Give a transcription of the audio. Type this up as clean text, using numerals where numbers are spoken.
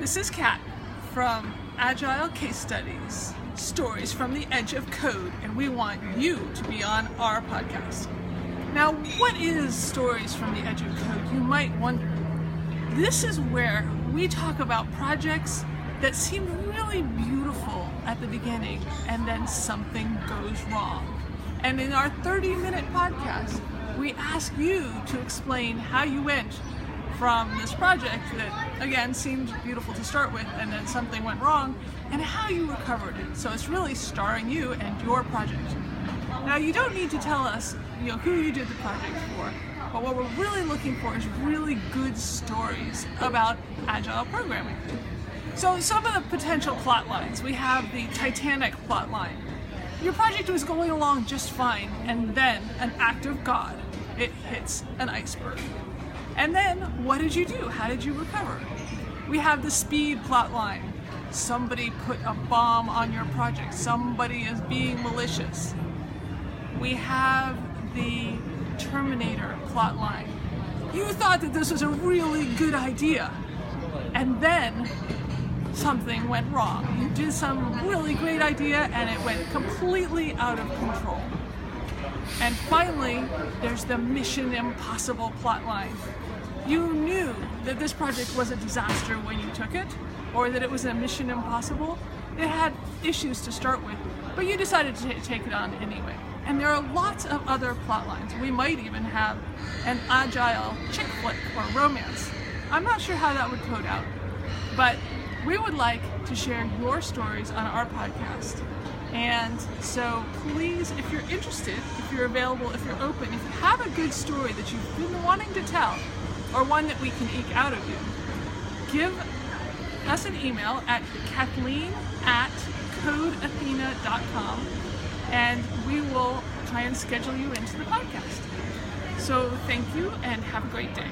This is Kat from Agile Case Studies, Stories from the Edge of Code, and we want you to be on our podcast. Now, what is Stories from the Edge of Code? You might wonder. This is where we talk about projects that seem really beautiful at the beginning and then something goes wrong. And in our 30-minute podcast, we ask you to explain how you went from this project that, again, seemed beautiful to start with and then something went wrong, and how you recovered it. So it's really starring you and your project. Now, you don't need to tell us who you did the project for, but what we're really looking for is really good stories about Agile programming. So some of the potential plot lines, we have the Titanic plot line. Your project was going along just fine, and then an act of God, it hits an iceberg. And then, what did you do? How did you recover? We have the speed plot line. Somebody put a bomb on your project. Somebody is being malicious. We have the Terminator plot line. You thought that this was a really good idea, and then something went wrong. You did some really great idea, and it went completely out of control. And finally, there's the Mission Impossible plotline. You knew that this project was a disaster when you took it, or that it was a Mission Impossible. It had issues to start with, but you decided to take it on anyway. And there are lots of other plot lines. We might even have an Agile chick flick or romance. I'm not sure how that would code out, but we would like to share your stories on our podcast. And so please, if you're interested, if you're available, if you're open, if you have a good story that you've been wanting to tell, or one that we can eke out of you, give us an email at kathleen@codeathena.com, and we will try and schedule you into the podcast. So thank you and have a great day.